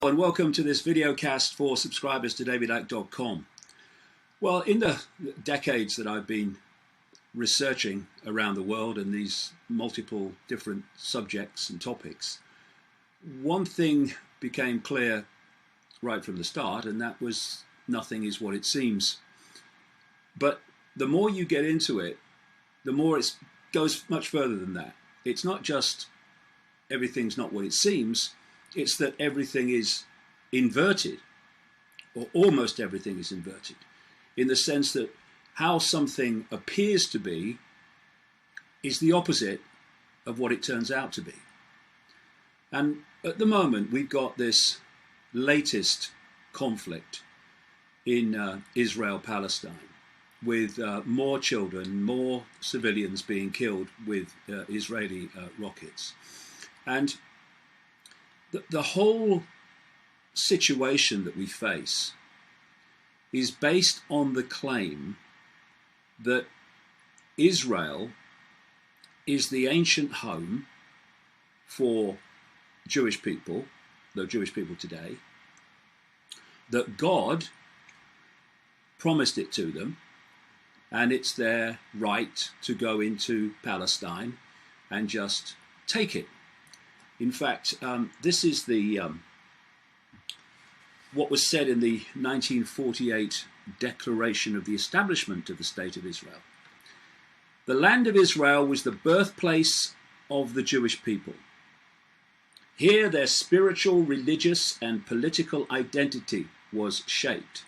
And welcome to this video cast for subscribers to davidicke.com. Well, in the decades that I've been researching around the world and these multiple different subjects and topics, one thing became clear right from the start, and that was nothing is what it seems. But the more you get into it, the more it goes much further than that. It's not just everything's not what it seems, it's that everything is inverted, or almost everything is inverted, in the sense that how something appears to be is the opposite of what it turns out to be. And at the moment, we've got this latest conflict in Israel-Palestine, with more children, more civilians being killed with Israeli rockets. And the whole situation that we face is based on the claim that Israel is the ancient home for Jewish people, the Jewish people today, that God promised it to them, and it's their right to go into Palestine and just take it. In fact, this is the what was said in the 1948 Declaration of the Establishment of the State of Israel. The land of Israel was the birthplace of the Jewish people. Here their spiritual, religious, and political identity was shaped.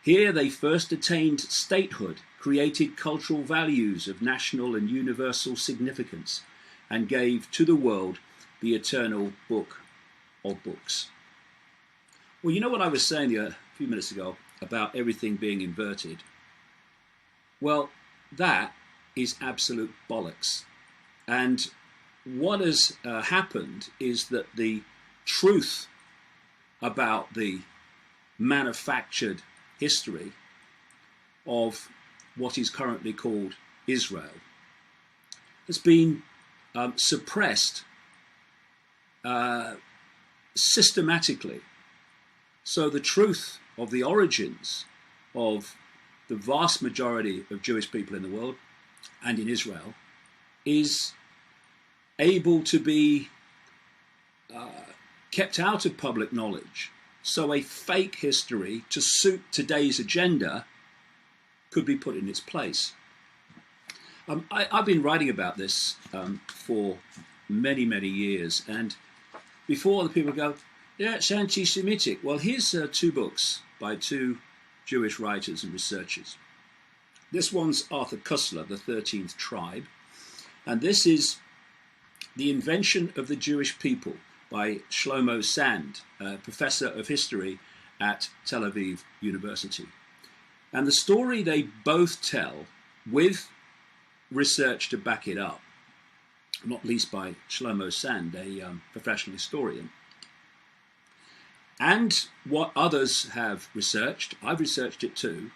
Here they first attained statehood, created cultural values of national and universal significance, and gave to the world the eternal book of books. Well, you know what I was saying a few minutes ago about everything being inverted? Well, that is absolute bollocks. And what has happened is that the truth about the manufactured history of what is currently called Israel has been suppressed systematically. So the truth of the origins of the vast majority of Jewish people in the world and in Israel is able to be kept out of public knowledge. So a fake history to suit today's agenda could be put in its place. I've been writing about this for many, many years, and before the people go, yeah, it's anti-Semitic. Well, here's two books by two Jewish writers and researchers. This one's Arthur Koestler, The 13th Tribe, and this is The Invention of the Jewish People by Shlomo Sand, professor of history at Tel Aviv University. And the story they both tell, with research to back it up, not least by Shlomo Sand, a professional historian, and what others have researched. I've researched it too,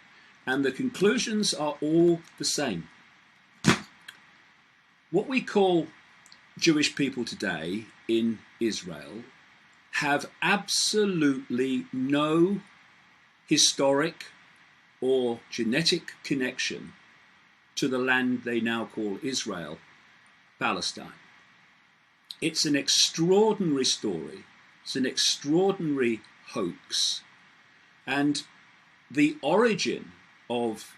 and the conclusions are all the same. What we call Jewish people today in Israel have absolutely no historic or genetic connection to the land they now call Israel, Palestine. It's an extraordinary story. It's an extraordinary hoax. And the origin of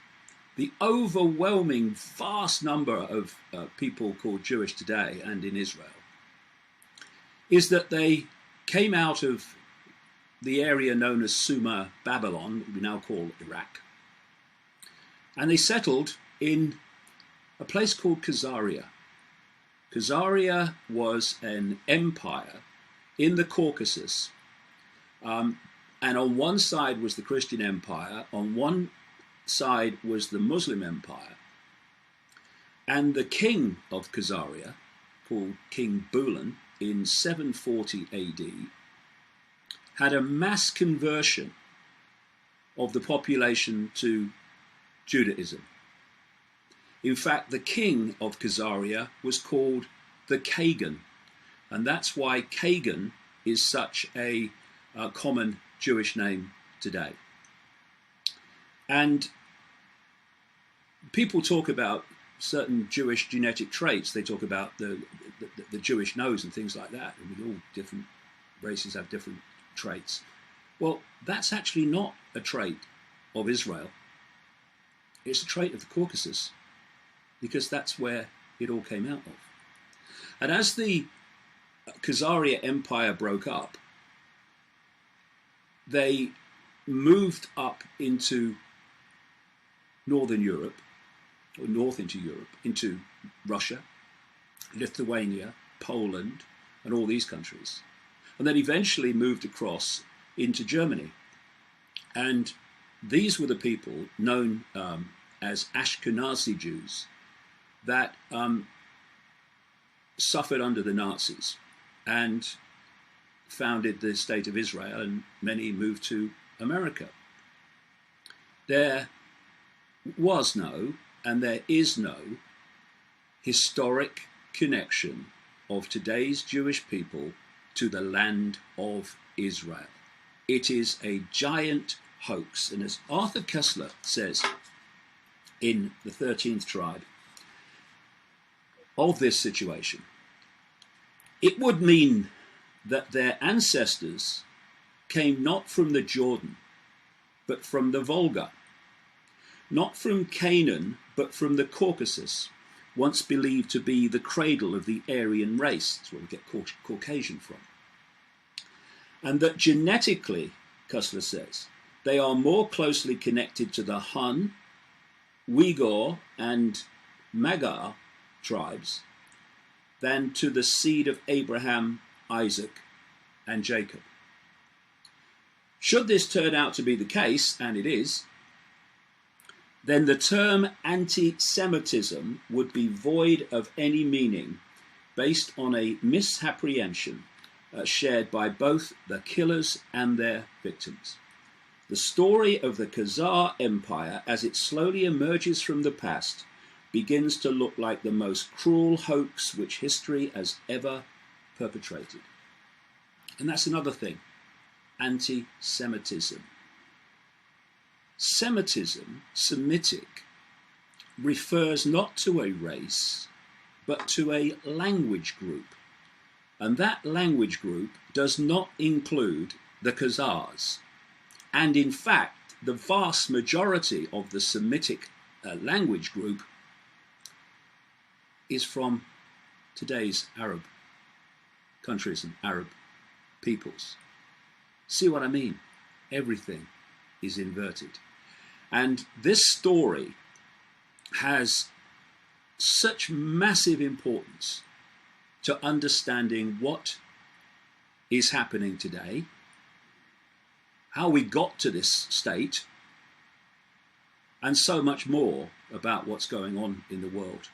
the overwhelming vast number of people called Jewish today and in Israel is that they came out of the area known as Sumer, Babylon, we now call Iraq, and they settled in a place called Khazaria. Khazaria was an empire in the Caucasus, and on one side was the Christian Empire, on one side was the Muslim Empire, and the king of Khazaria, called King Bulan, in 740 AD, had a mass conversion of the population to Judaism. In fact, the king of Khazaria was called the Kagan, and that's why Kagan is such a common Jewish name today. And people talk about certain Jewish genetic traits. They talk about the Jewish nose and things like that. I mean, all different races have different traits. Well, that's actually not a trait of Israel. It's a trait of the Caucasus, because that's where it all came out of. And as the Khazarian Empire broke up, they moved up into northern Europe, or north into Europe, into Russia, Lithuania, Poland, and all these countries. And then eventually moved across into Germany. And these were the people known as Ashkenazi Jews that suffered under the Nazis and founded the state of Israel, and many moved to America. There was no, and there is no, historic connection of today's Jewish people to the land of Israel. It is a giant hoax. And as Arthur Koestler says in the 13th tribe of this situation, it would mean that their ancestors came not from the Jordan, but from the Volga, not from Canaan, but from the Caucasus, once believed to be the cradle of the Aryan race. That's where we get Caucasian from. And that genetically, Koestler says, they are more closely connected to the Hun, Uyghur, and Magyar tribes than to the seed of Abraham, Isaac, and Jacob. Should this turn out to be the case, and it is, then the term anti-Semitism would be void of any meaning based on a misapprehension shared by both the killers and their victims. The story of the Khazar Empire, as it slowly emerges from the past, begins to look like the most cruel hoax which history has ever perpetrated. And that's another thing, anti-Semitism. Semitism, Semitic, refers not to a race, but to a language group. And that language group does not include the Khazars. And in fact, the vast majority of the Semitic language group is from today's Arab countries and Arab peoples. See what I mean? Everything is inverted. And this story has such massive importance to understanding what is happening today, how we got to this state, and so much more about what's going on in the world